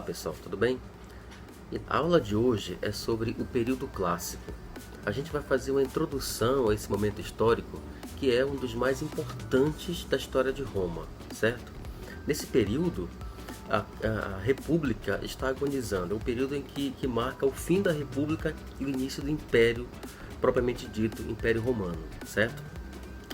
pessoal, tudo bem? E a aula de hoje é sobre o período clássico. A gente vai fazer uma introdução a esse momento histórico que é um dos mais importantes da história de Roma, certo? Nesse período, a República está agonizando. É um período em que marca o fim da República e o início do Império, propriamente dito, Império Romano, certo?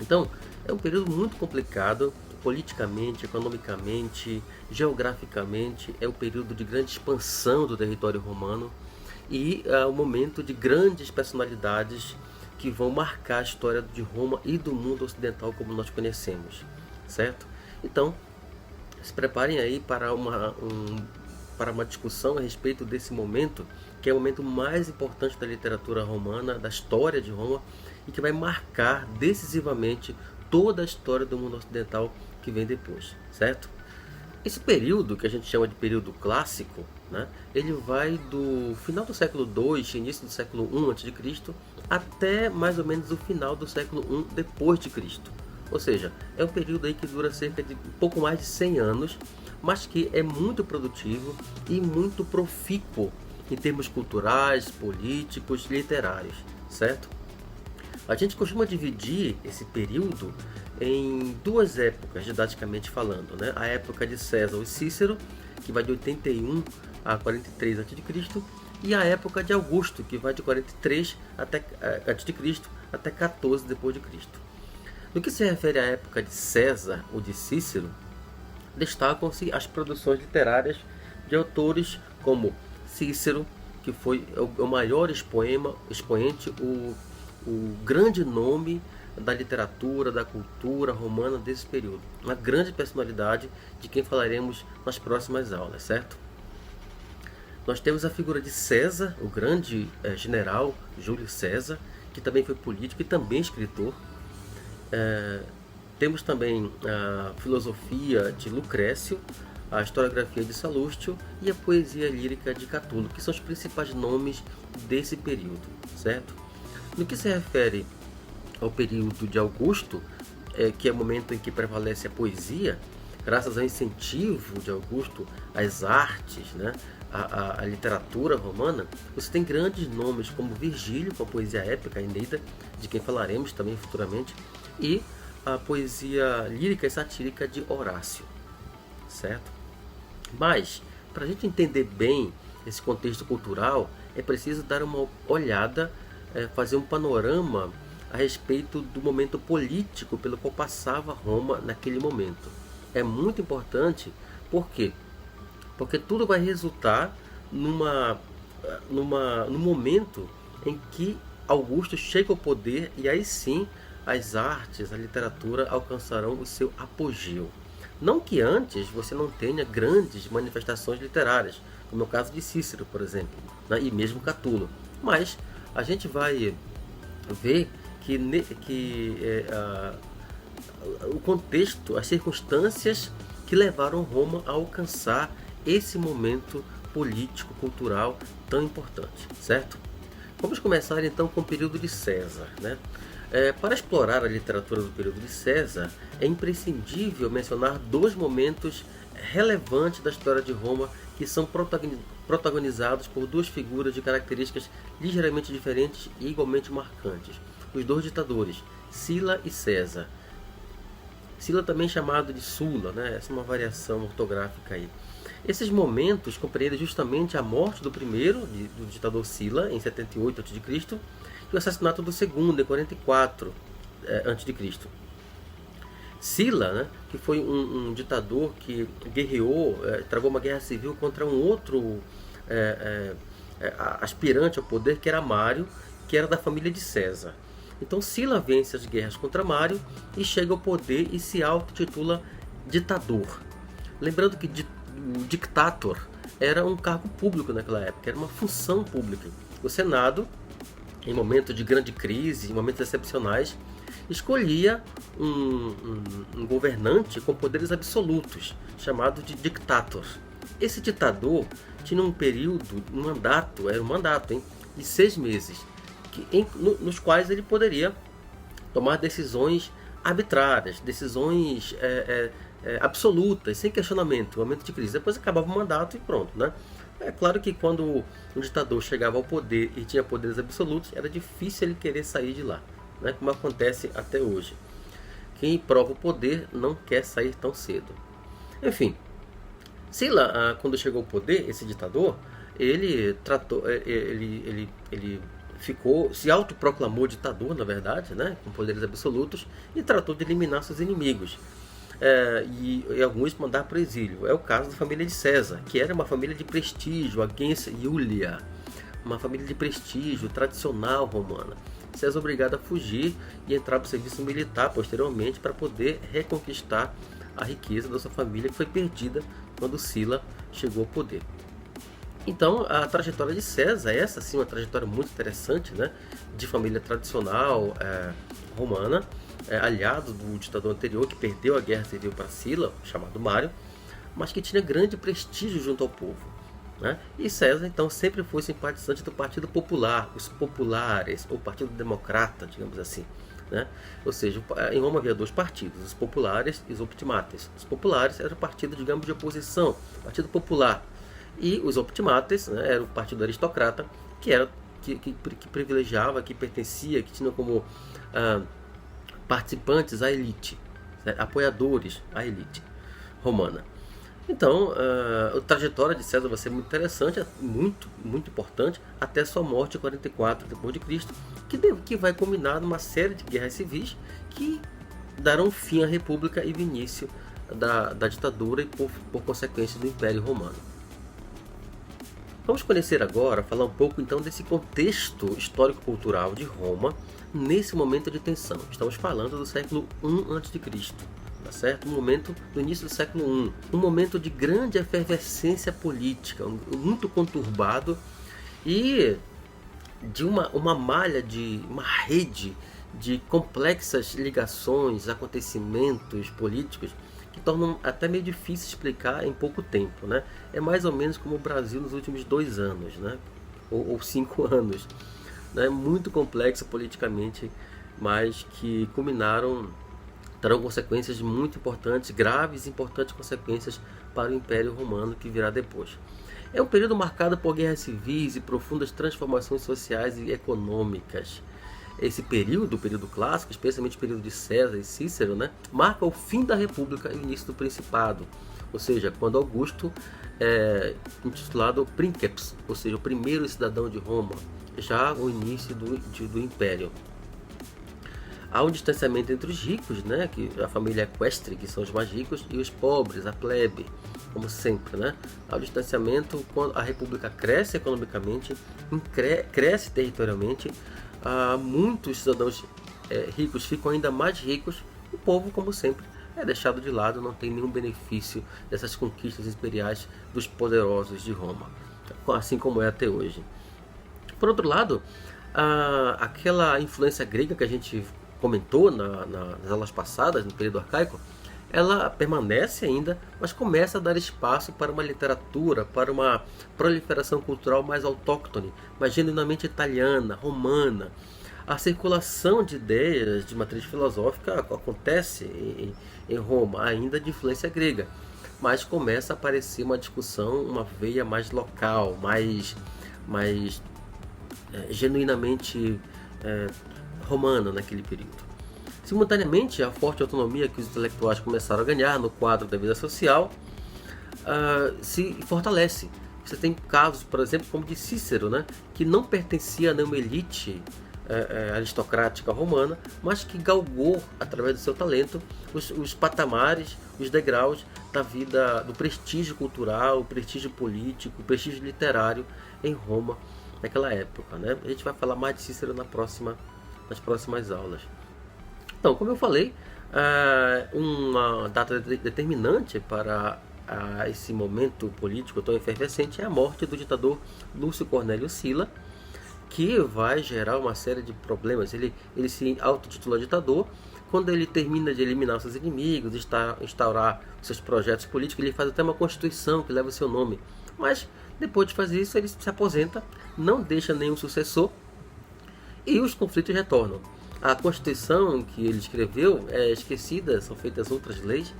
Então, é um período muito complicado, politicamente, economicamente, geograficamente. É um período de grande expansão do território romano e é um momento de grandes personalidades que vão marcar a história de Roma e do mundo ocidental como nós conhecemos, certo? Então, se preparem aí para uma discussão a respeito desse momento, que é o momento mais importante da literatura romana, da história de Roma, e que vai marcar decisivamente toda a história do mundo ocidental que vem depois, certo? Esse período, que a gente chama de período clássico, né, ele vai do final do século II, início do século I a.C., até mais ou menos o final do século I depois de Cristo. Ou seja, é um período aí que dura cerca de pouco mais de 100 anos, mas que é muito produtivo e muito profícuo em termos culturais, políticos, literários, certo? A gente costuma dividir esse período em duas épocas, didaticamente falando, né? A época de César e Cícero, que vai de 81 a 43 a.C., e a época de Augusto, que vai de 43 a.C. até 14 depois de Cristo. No que se refere à época de César ou de Cícero, destacam-se as produções literárias de autores como Cícero, que foi o maior expoente, o grande nome da literatura, da cultura romana desse período. Uma grande personalidade de quem falaremos nas próximas aulas, certo? Nós temos a figura de César, o grande general Júlio César, que também foi político e também escritor. Temos também a filosofia de Lucrécio, a historiografia de Salustio e a poesia lírica de Catulo, que são os principais nomes desse período, certo? No que se refere ao período de Augusto, que é o momento em que prevalece a poesia, graças ao incentivo de Augusto às artes, né, à literatura romana, você tem grandes nomes como Virgílio, com a poesia épica, a Eneida, de quem falaremos também futuramente, e a poesia lírica e satírica de Horácio, certo? Mas, para a gente entender bem esse contexto cultural, é preciso dar uma olhada, fazer um panorama a respeito do momento político pelo qual passava Roma naquele momento. É muito importante, por quê? Porque tudo vai resultar num momento em que Augusto chega ao poder e aí sim as artes, a literatura alcançarão o seu apogeu. Não que antes você não tenha grandes manifestações literárias, como é o caso de Cícero, por exemplo, né? E mesmo Catulo. Mas a gente vai ver o contexto, as circunstâncias que levaram Roma a alcançar esse momento político, cultural tão importante, certo? Vamos começar então com o período de César, né? Para explorar a literatura do período de César, é imprescindível mencionar dois momentos relevantes da história de Roma que são protagonizados por duas figuras de características ligeiramente diferentes e igualmente marcantes. Os dois ditadores, Sila e César. Sila também chamado de Sula, né? Essa é uma variação ortográfica aí. Esses momentos compreendem justamente a morte do primeiro, do ditador Sila, em 78 a.C., e o assassinato do segundo, em 44 a.C. Sila, né, que foi um ditador que guerreou, travou uma guerra civil contra um outro aspirante ao poder, que era Mário, que era da família de César. Então Sila vence as guerras contra Mário e chega ao poder e se auto-titula ditador. Lembrando que o dictator era um cargo público naquela época, era uma função pública. O Senado, em momentos de grande crise, em momentos excepcionais, escolhia um governante com poderes absolutos, chamado de dictator. Esse ditador tinha um período, um mandato de 6 meses, nos quais ele poderia tomar decisões arbitrárias, decisões absolutas, sem questionamento, um momento de crise. Depois acabava o mandato e pronto, né? É claro que quando um ditador chegava ao poder e tinha poderes absolutos, era difícil ele querer sair de lá, né? Como acontece até hoje. Quem prova o poder não quer sair tão cedo. Enfim, Sila, quando chegou ao poder, esse ditador, ele tratou, ele ficou, se autoproclamou ditador, na verdade, né, com poderes absolutos, e tratou de eliminar seus inimigos. E alguns mandar para o exílio. É o caso da família de César, que era uma família de prestígio, a gens Iulia, uma família de prestígio tradicional romana. César obrigado a fugir e entrar para o serviço militar posteriormente para poder reconquistar a riqueza da sua família, que foi perdida quando Sila chegou ao poder. Então, a trajetória de César, essa sim, uma trajetória muito interessante, né? De família tradicional romana, aliado do ditador anterior, que perdeu a guerra civil para Sila, chamado Mário, mas que tinha grande prestígio junto ao povo, né? E César, então, sempre foi simpatizante do Partido Popular, os populares, ou Partido Democrata, digamos assim, né? Ou seja, em Roma havia dois partidos, os populares e os optimates. Os populares era o partido, digamos, de oposição, Partido Popular. E os optimates, né, era o partido aristocrata, que privilegiava, que pertencia, que tinha como participantes a elite, né, apoiadores à elite romana. Então, a trajetória de César vai ser muito interessante, muito, muito importante, até sua morte em 44 d.C., que vai culminar numa série de guerras civis que darão fim à República e o início da ditadura e, por consequência, do Império Romano. Vamos conhecer agora, falar um pouco então desse contexto histórico-cultural de Roma nesse momento de tensão. Estamos falando do século I a.C., tá certo? Um momento do início do século I, um momento de grande efervescência política, muito conturbado e de uma malha, uma rede de complexas ligações, acontecimentos políticos que tornam até meio difícil explicar em pouco tempo, né? É mais ou menos como o Brasil nos últimos 2 anos, né? Ou 5 anos, né? Muito complexo politicamente, mas que culminaram, terão consequências muito importantes, graves e importantes consequências para o Império Romano que virá depois. É um período marcado por guerras civis e profundas transformações sociais e econômicas. Esse período, o período clássico, especialmente o período de César e Cícero, né, marca o fim da República e o início do Principado, ou seja, quando Augusto é intitulado Princeps, ou seja, o primeiro cidadão de Roma, já o início do Império. Há um distanciamento entre os ricos, né, que a família equestre, que são os mais ricos, e os pobres, a plebe, como sempre, né? Há um distanciamento quando a República cresce economicamente, cresce territorialmente. Muitos cidadãos ricos ficam ainda mais ricos. O povo, como sempre, é deixado de lado, não tem nenhum benefício dessas conquistas imperiais dos poderosos de Roma, assim como é até hoje. Por outro lado, aquela influência grega que a gente comentou nas aulas passadas, no período arcaico, ela permanece ainda, mas começa a dar espaço para uma literatura, para uma proliferação cultural mais autóctone, mais genuinamente italiana, romana. A circulação de ideias de matriz filosófica acontece em Roma, ainda de influência grega, mas começa a aparecer uma discussão, uma veia mais local, mais genuinamente romana naquele período. Simultaneamente, a forte autonomia que os intelectuais começaram a ganhar no quadro da vida social se fortalece. Você tem casos, por exemplo, como de Cícero, né, que não pertencia a nenhuma elite aristocrática romana, mas que galgou, através do seu talento, os patamares, os degraus da vida, do prestígio cultural, o prestígio político, o prestígio literário em Roma naquela época, né? A gente vai falar mais de Cícero nas próximas aulas. Então, como eu falei, uma data determinante para esse momento político tão efervescente é a morte do ditador Lúcio Cornélio Sila, que vai gerar uma série de problemas. Ele se autotitula ditador. Quando ele termina de eliminar seus inimigos, instaurar seus projetos políticos, ele faz até uma constituição que leva o seu nome. Mas, depois de fazer isso, ele se aposenta, não deixa nenhum sucessor e os conflitos retornam. A Constituição que ele escreveu é esquecida, são feitas outras leis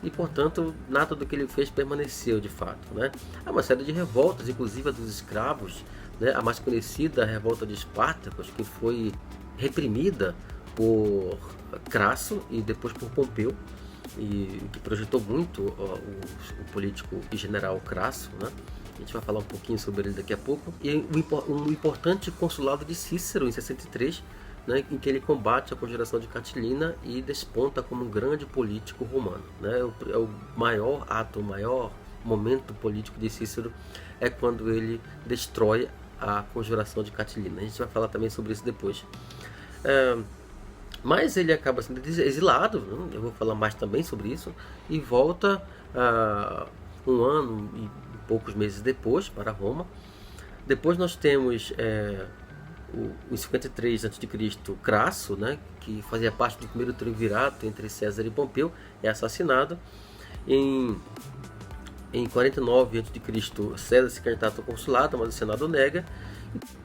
e, portanto, nada do que ele fez permaneceu de fato, né? Há uma série de revoltas, inclusive a dos escravos, né? A mais conhecida, a revolta de Espartacos, que foi reprimida por Crasso e depois por Pompeu, e que projetou muito o político e general Crasso, né? A gente vai falar um pouquinho sobre ele daqui a pouco. E um importante consulado de Cícero em 63, né, em que ele combate a conjuração de Catilina e desponta como um grande político romano, né? É o maior ato, o maior momento político de Cícero é quando ele destrói a conjuração de Catilina. A gente vai falar também sobre isso depois. Mas ele acaba sendo exilado, né? Eu vou falar mais também sobre isso, e volta um ano e poucos meses depois para Roma. Depois nós temos em 53 a.C. Crasso, né, que fazia parte do primeiro triunvirato entre César e Pompeu, é assassinado. Em 49 a.C. César se candidata ao consulado, mas o Senado nega,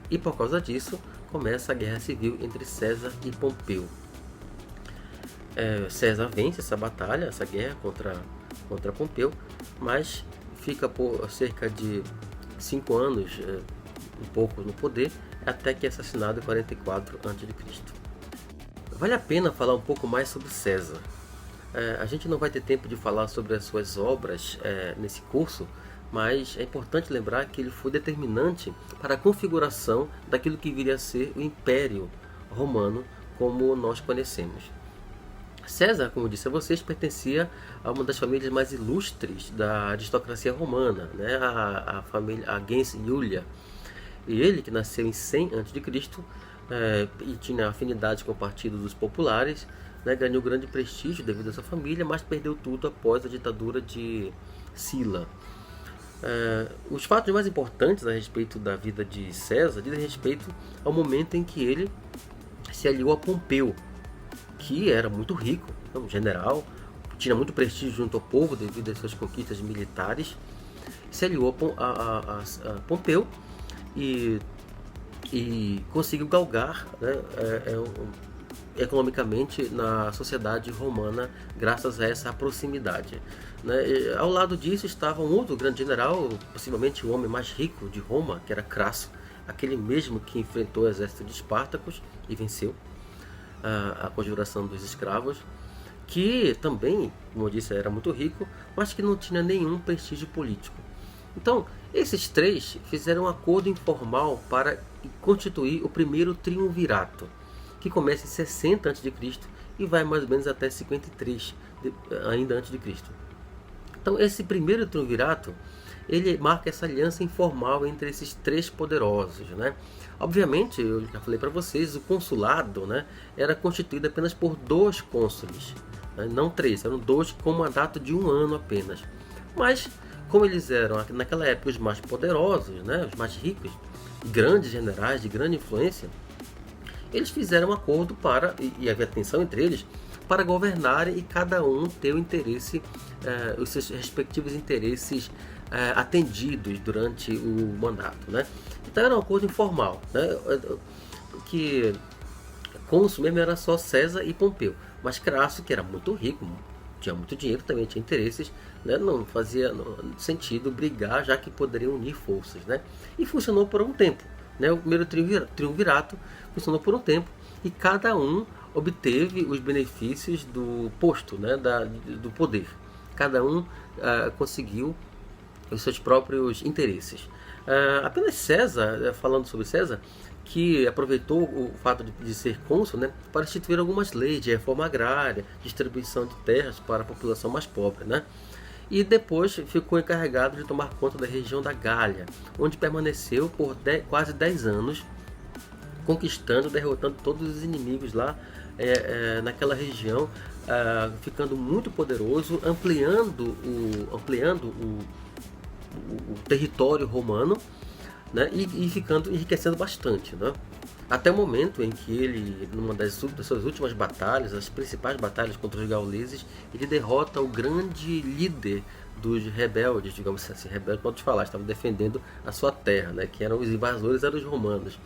e por causa disso começa a guerra civil entre César e Pompeu. César vence essa batalha, essa guerra contra Pompeu, mas fica por cerca de 5 anos, um pouco no poder, até que é assassinado em 44 a.C. Vale a pena falar um pouco mais sobre César. A gente não vai ter tempo de falar sobre as suas obras nesse curso, mas é importante lembrar que ele foi determinante para a configuração daquilo que viria a ser o Império Romano como nós conhecemos. César, como disse a vocês, pertencia a uma das famílias mais ilustres da aristocracia romana, né? A família gens Iulia. E ele, que nasceu em 100 a.C., e tinha afinidade com o partido dos populares, né? Ganhou grande prestígio devido a sua família, mas perdeu tudo após a ditadura de Sila. Os fatos mais importantes a respeito da vida de César dizem respeito ao momento em que ele se aliou a Pompeu, que era muito rico, um general, tinha muito prestígio junto ao povo devido às suas conquistas militares, se aliou a Pompeu e conseguiu galgar, né, economicamente na sociedade romana graças a essa proximidade, né? E, ao lado disso estava um outro grande general, possivelmente o homem mais rico de Roma, que era Crasso, aquele mesmo que enfrentou o exército de Espartacos e venceu a conjuração dos escravos, que também, como eu disse, era muito rico, mas que não tinha nenhum prestígio político. Então, esses três fizeram um acordo informal para constituir o primeiro triunvirato, que começa em 60 a.C. e vai mais ou menos até 53 ainda antes de Cristo. Então, esse primeiro triunvirato, ele marca essa aliança informal entre esses três poderosos, né? Obviamente, eu já falei para vocês, o consulado, né, era constituído apenas por 2 cônsules, né, não 3, eram 2 com um mandato de 1 ano apenas. Mas, como eles eram naquela época os mais poderosos, né, os mais ricos, grandes generais de grande influência, eles fizeram um acordo e havia tensão entre eles, para governarem e cada um ter o interesse, os seus respectivos interesses atendidos durante o mandato, né? Então era um acordo informal, né? Que cônsul mesmo era só César e Pompeu, mas Crasso, que era muito rico, tinha muito dinheiro, também tinha interesses, né? Não fazia sentido brigar, já que poderiam unir forças, né? E funcionou por um tempo, né? O primeiro triunvirato funcionou por um tempo e cada um obteve os benefícios do posto, né? Do poder. Cada um conseguiu os seus próprios interesses. Apenas César, falando sobre César, que aproveitou o fato de ser cônsul, né, para instituir algumas leis de reforma agrária, distribuição de terras para a população mais pobre, né? E depois ficou encarregado de tomar conta da região da Gália, onde permaneceu por quase 10 anos, conquistando, derrotando todos os inimigos lá naquela região, ficando muito poderoso, ampliando o território romano, né, e ficando enriquecendo bastante, né? Até o momento em que ele, numa das suas últimas batalhas, as principais batalhas contra os gauleses, ele derrota o grande líder dos rebeldes, digamos assim, rebeldes, pode falar, estavam defendendo a sua terra, né, que eram os invasores, eram os romanos.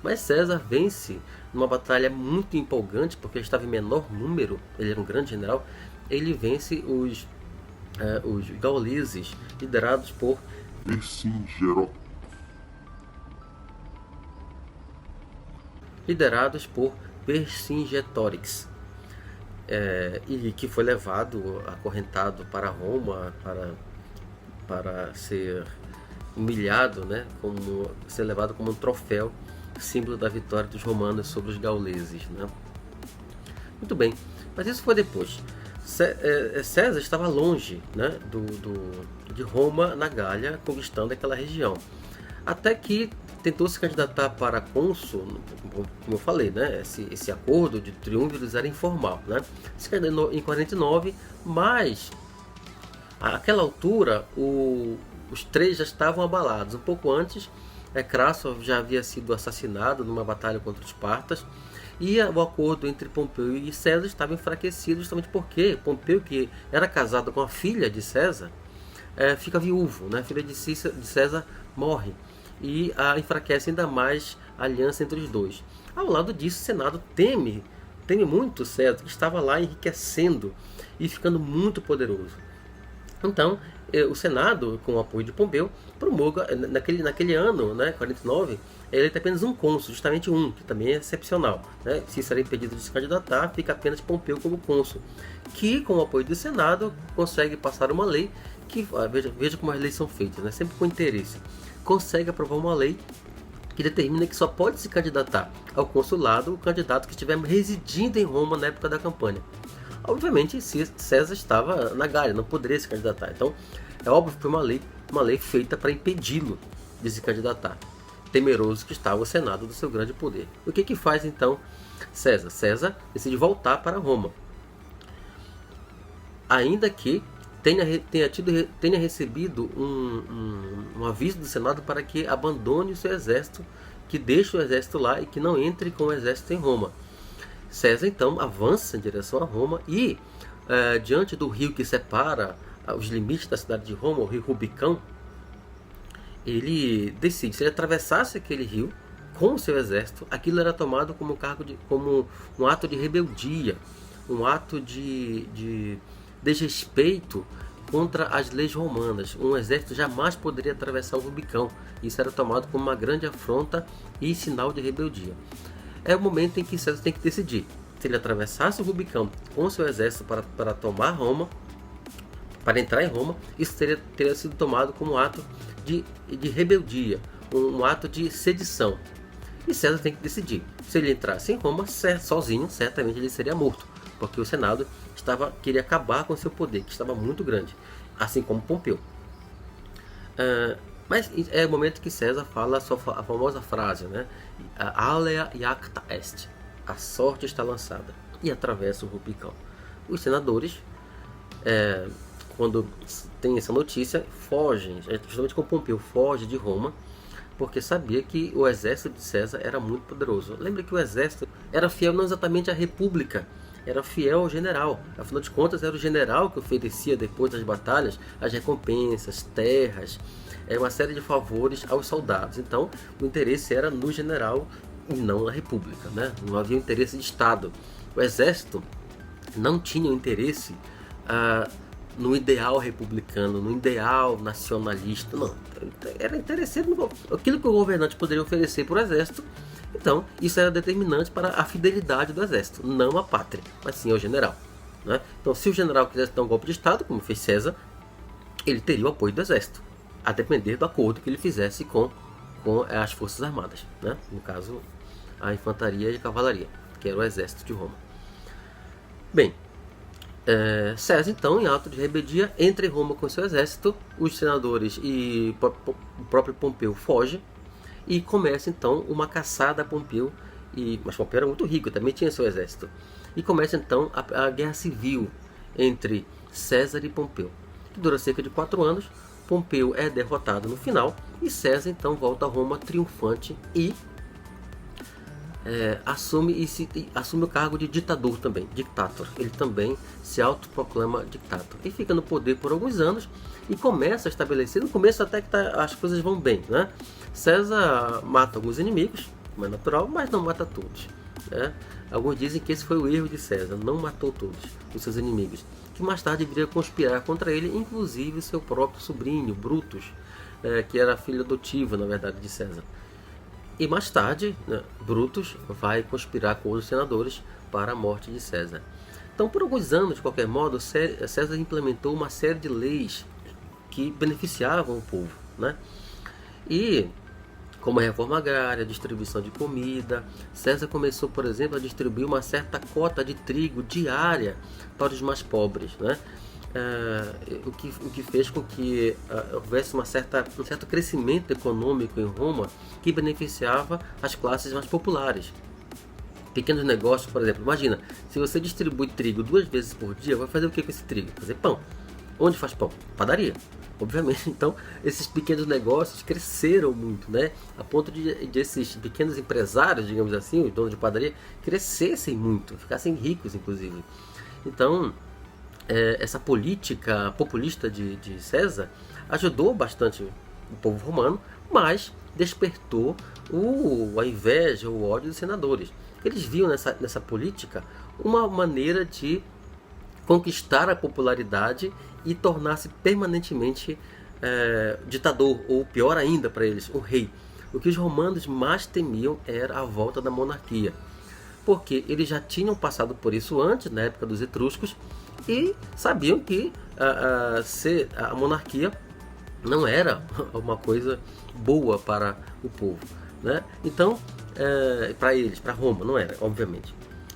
Mas César vence numa batalha muito empolgante, porque ele estava em menor número, ele era um grande general, ele vence os gauleses liderados por Vercingetorix, e que foi levado, acorrentado para Roma para ser humilhado, né, ser levado como um troféu, símbolo da vitória dos romanos sobre os gauleses, né? Muito bem, mas isso foi depois. César estava longe, né, de Roma, na Gália, conquistando aquela região. Até que tentou se candidatar para cônsul, como eu falei, né? Esse acordo de triunviros era informal, né? Se candidatou em 49, mas àquela altura os três já estavam abalados. Um pouco antes, Crasso já havia sido assassinado numa batalha contra os Espartas, e o acordo entre Pompeu e César estava enfraquecido justamente porque Pompeu, que era casado com a filha de César, fica viúvo, né? A filha de César morre, e enfraquece ainda mais a aliança entre os dois. Ao lado disso, o Senado teme muito César, que estava lá enriquecendo e ficando muito poderoso. Então, o Senado, com o apoio de Pompeu, promulga, naquele ano, né, 49, ele tem apenas um cônsul, justamente um, que também é excepcional, né? Se será impedido de se candidatar, fica apenas Pompeu como cônsul, que, com o apoio do Senado, consegue passar uma lei que, veja como as leis são feitas, né? Sempre com interesse, consegue aprovar uma lei que determina que só pode se candidatar ao consulado o candidato que estiver residindo em Roma na época da campanha. Obviamente, César estava na Gália, não poderia se candidatar. Então, é óbvio que foi uma lei feita para impedi-lo de se candidatar, temeroso que estava o Senado do seu grande poder. O que faz então César? César decide voltar para Roma, ainda que tenha recebido um aviso do Senado para que abandone o seu exército, que deixe o exército lá e que não entre com o exército em Roma. César então avança em direção a Roma e, diante do rio que separa os limites da cidade de Roma, o rio Rubicão, ele decide, se ele atravessasse aquele rio com o seu exército, aquilo era tomado como um ato de rebeldia, um ato de desrespeito contra as leis romanas. Um exército jamais poderia atravessar o Rubicão. Isso era tomado como uma grande afronta e sinal de rebeldia. É o momento em que César tem que decidir se ele atravessasse o Rubicão com seu exército para tomar Roma, para entrar em Roma. Isso teria sido tomado como um ato de rebeldia, um ato de sedição. E César tem que decidir. Se ele entrasse em Roma sozinho, certamente ele seria morto, porque o Senado queria acabar com seu poder, que estava muito grande, assim como Pompeu. Mas é o momento que César fala a famosa frase, né? Alea iacta est, a sorte está lançada, e atravessa o Rubicão. Os senadores, quando tem essa notícia, fogem, justamente como Pompeu foge de Roma, porque sabia que o exército de César era muito poderoso. Lembra que o exército era fiel não exatamente à república, era fiel ao general. Afinal de contas, era o general que oferecia, depois das batalhas, as recompensas, terras, uma série de favores aos soldados. Então, o interesse era no general e não na república, né? Não havia interesse de Estado. O exército não tinha interesse no ideal republicano, no ideal nacionalista, não. Era interesseiro aquilo que o governante poderia oferecer para o exército. Então, isso era determinante para a fidelidade do exército, não à pátria, mas sim ao general, né? Então, se o general quisesse dar um golpe de Estado, como fez César, ele teria o apoio do exército, a depender do acordo que ele fizesse com as forças armadas, né? No caso, a infantaria e a cavalaria, que era o exército de Roma. Bem, César, então, em ato de rebeldia, entra em Roma com seu exército. Os senadores e o próprio Pompeu fogem, e começa então uma caçada a Pompeu. Mas Pompeu era muito rico, também tinha seu exército. E começa então a guerra civil entre César e Pompeu, que dura cerca de 4 anos. Pompeu é derrotado no final, e César então volta a Roma triunfante e assume o cargo de ditador também, dictator. Ele também se autoproclama dictator e fica no poder por alguns anos e começa a estabelecer, no começo até que as coisas vão bem, né? César mata alguns inimigos, como é natural, mas não mata todos. né? Alguns dizem que esse foi o erro de César, não matou todos os seus inimigos, que mais tarde viria a conspirar contra ele, inclusive seu próprio sobrinho, Brutus, que era filho adotivo, na verdade, de César. E mais tarde, né, Brutus vai conspirar com os senadores para a morte de César. Então, por alguns anos, de qualquer modo, César implementou uma série de leis que beneficiavam o povo, né? E, como a reforma agrária, a distribuição de comida, César começou, por exemplo, a distribuir uma certa cota de trigo diária para os mais pobres, né? O que fez com que houvesse um certo crescimento econômico em Roma que beneficiava as classes mais populares. Pequenos negócios, por exemplo, imagina, se você distribui trigo 2 vezes por dia, vai fazer o que com esse trigo? Fazer pão. Onde faz pão? Padaria. Obviamente, então, esses pequenos negócios cresceram muito, né? A ponto de esses pequenos empresários, digamos assim, os donos de padaria, crescessem muito, ficassem ricos, inclusive. Então, essa política populista de César ajudou bastante o povo romano, mas despertou a inveja, o ódio dos senadores. Eles viam nessa política uma maneira de conquistar a popularidade e tornar-se permanentemente ditador, ou pior ainda para eles, um rei. O que os romanos mais temiam era a volta da monarquia, porque eles já tinham passado por isso antes, na época dos etruscos, e sabiam que a monarquia não era uma coisa boa para o povo, né? Então, para eles, para Roma, não era, obviamente.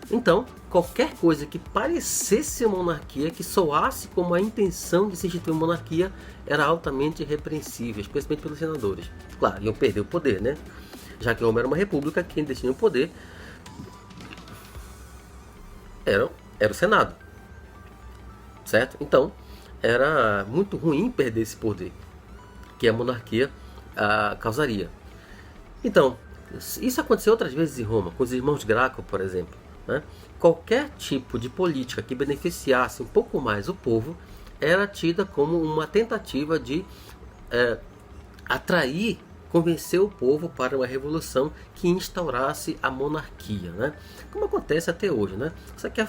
Então, qualquer coisa que parecesse uma monarquia, que soasse como a intenção de se instituir uma monarquia, era altamente repreensível, especialmente pelos senadores. Claro, iam perder o poder, né? Já que Roma era uma república, quem detinha o poder era o Senado, certo? Então, era muito ruim perder esse poder que a monarquia causaria. Então, isso aconteceu outras vezes em Roma, com os irmãos Graco, por exemplo, né? Qualquer tipo de política que beneficiasse um pouco mais o povo era tida como uma tentativa de atrair, convencer o povo para uma revolução que instaurasse a monarquia, né? Como acontece até hoje, né? Você quer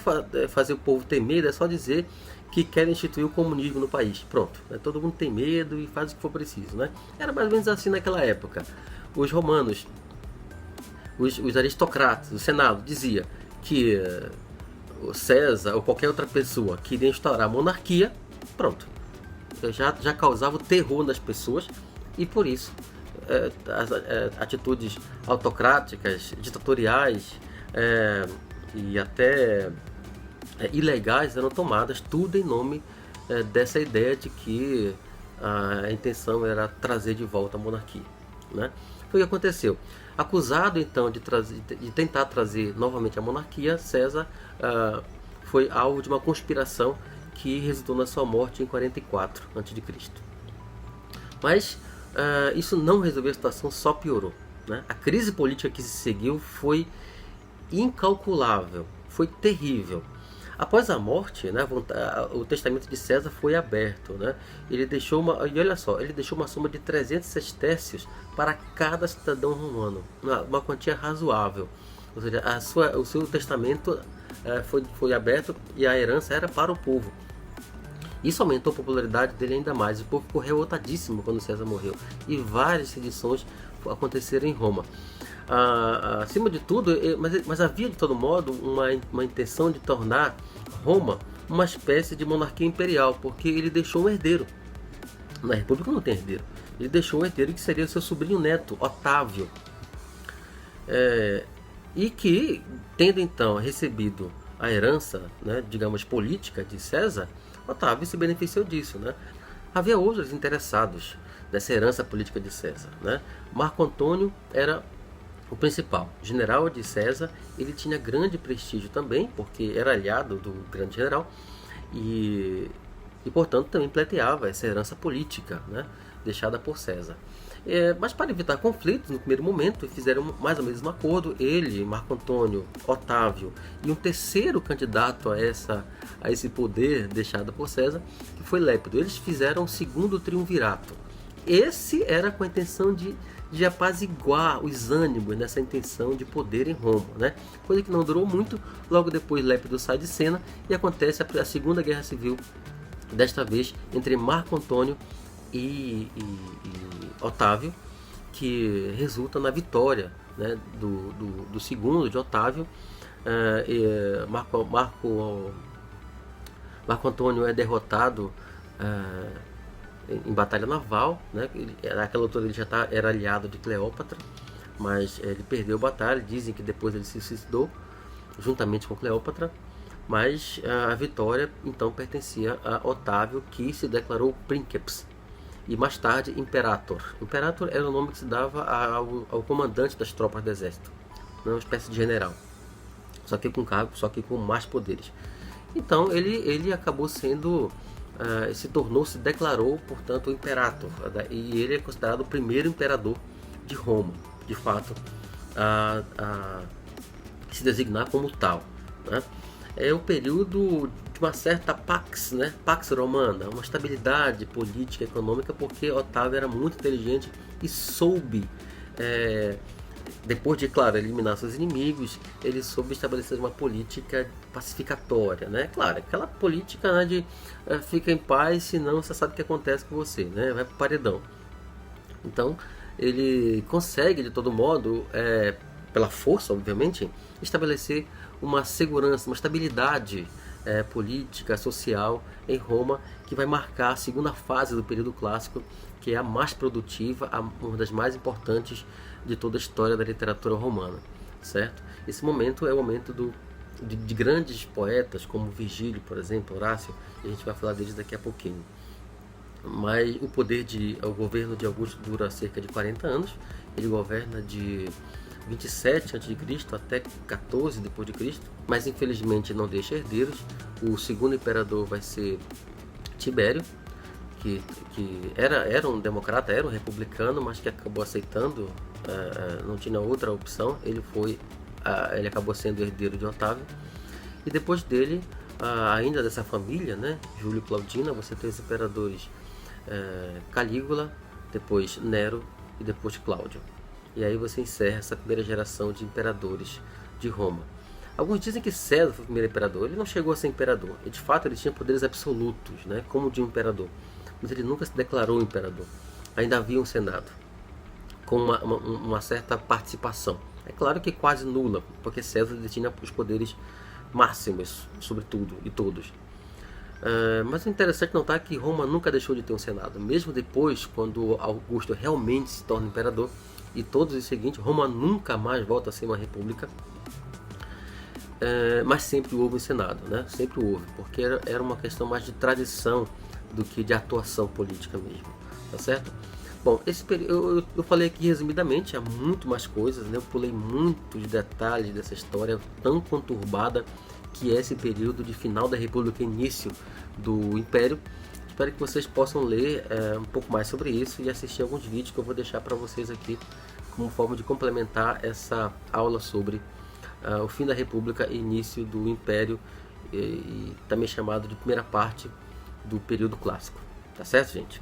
fazer o povo ter medo, é só dizer que quer instituir o comunismo no país. Pronto, né? Todo mundo tem medo e faz o que for preciso, né? Era mais ou menos assim naquela época. Os romanos, os aristocratas, o Senado dizia que o César ou qualquer outra pessoa queria instaurar a monarquia, pronto. Já causava o terror nas pessoas e por isso as atitudes autocráticas, ditatoriais e até ilegais eram tomadas, tudo em nome dessa ideia de que a intenção era trazer de volta a monarquia, né? Foi o que aconteceu. Acusado então de tentar trazer novamente a monarquia, César foi alvo de uma conspiração que resultou na sua morte em 44 a.C. Mas isso não resolveu a situação, só piorou, né? A crise política que se seguiu foi incalculável, foi terrível. Após a morte, né, o testamento de César foi aberto, né? Ele deixou ele deixou uma soma de 300 sestércios para cada cidadão romano, uma quantia razoável. Ou seja, o seu testamento foi aberto e a herança era para o povo. Isso aumentou a popularidade dele ainda mais. O povo ficou revoltadíssimo quando César morreu e várias sedições aconteceram em Roma. Acima de tudo, mas havia de todo modo uma intenção de tornar Roma uma espécie de monarquia imperial, porque ele deixou um herdeiro. Na República não tem herdeiro. Ele deixou um herdeiro que seria seu sobrinho neto, Otávio. E que, tendo então recebido a herança, né, digamos, política de César, Otávio se beneficiou disso, né? Havia outros interessados nessa herança política de César, né? Marco Antônio era o principal general de César. Ele tinha grande prestígio também, porque era aliado do grande general e portanto também pleiteava essa herança política, né, deixada por César. Mas para evitar conflitos, no primeiro momento, fizeram mais ou menos um acordo, ele, Marco Antônio, Otávio e um terceiro candidato a esse poder deixado por César, que foi Lépido. Eles fizeram um segundo triunvirato. esse era com a intenção de apaziguar os ânimos nessa intenção de poder em Roma, né? Coisa que não durou muito. Logo depois Lépido sai de cena e acontece a Segunda Guerra Civil, desta vez entre Marco Antônio e Otávio, que resulta na vitória, né, do segundo, de Otávio. Marco Antônio é derrotado em batalha naval, né? Naquela altura ele já era aliado de Cleópatra, mas ele perdeu a batalha. Dizem que depois ele se suicidou juntamente com Cleópatra, mas a vitória então pertencia a Otávio, que se declarou princeps e mais tarde imperator. Imperator era o nome que se dava ao comandante das tropas do exército, uma espécie de general, só que com cargo, só que com mais poderes. Então ele acabou sendo, se declarou, portanto, imperator, e ele é considerado o primeiro imperador de Roma, de fato, a se designar como tal, né? É o período de uma certa pax, né? Pax Romana, uma estabilidade política e econômica, porque Otávio era muito inteligente e soube, depois de, claro, eliminar seus inimigos, ele soube estabelecer uma política pacificatória, né? Claro, aquela política, né, de fica em paz, senão você sabe o que acontece com você, né? Vai pro paredão. Então, ele consegue, de todo modo, pela força, obviamente, estabelecer uma segurança, uma estabilidade política, social em Roma, que vai marcar a segunda fase do período clássico, que é a mais produtiva, uma das mais importantes de toda a história da literatura romana, certo? Esse momento é o momento de grandes poetas, como Virgílio, por exemplo, Horácio, e a gente vai falar deles daqui a pouquinho. Mas o governo de Augusto dura cerca de 40 anos. Ele governa de 27 a.C. até 14 depois de Cristo, mas infelizmente não deixa herdeiros. O segundo imperador vai ser Tibério, que era um democrata, era um republicano, mas que acabou aceitando, não tinha outra opção. Ele acabou sendo herdeiro de Otávio. E depois dele, ainda dessa família, né, Júlio Claudina, você tem os imperadores Calígula, depois Nero e depois Cláudio. E aí você encerra essa primeira geração de imperadores de Roma. Alguns dizem que César foi o primeiro imperador. Ele não chegou a ser imperador. E de fato ele tinha poderes absolutos, né, como de um imperador. Mas ele nunca se declarou imperador. Ainda havia um senado, com uma certa participação. É claro que quase nula, porque César detinha os poderes máximos sobre tudo e todos. Mas é interessante notar que Roma nunca deixou de ter um senado. Mesmo depois, quando Augusto realmente se torna imperador, e todos os seguintes, Roma nunca mais volta a ser uma república. Mas sempre houve um senado, né? Sempre houve, porque era uma questão mais de tradição do que de atuação política mesmo, tá certo? Bom, esse período eu falei aqui resumidamente, há muito mais coisas, né? Eu pulei muitos detalhes dessa história tão conturbada que é esse período de final da República e início do Império. Espero que vocês possam ler um pouco mais sobre isso e assistir alguns vídeos que eu vou deixar para vocês aqui como forma de complementar essa aula sobre o fim da República e início do Império, e também chamado de primeira parte do período clássico. Tá certo, gente?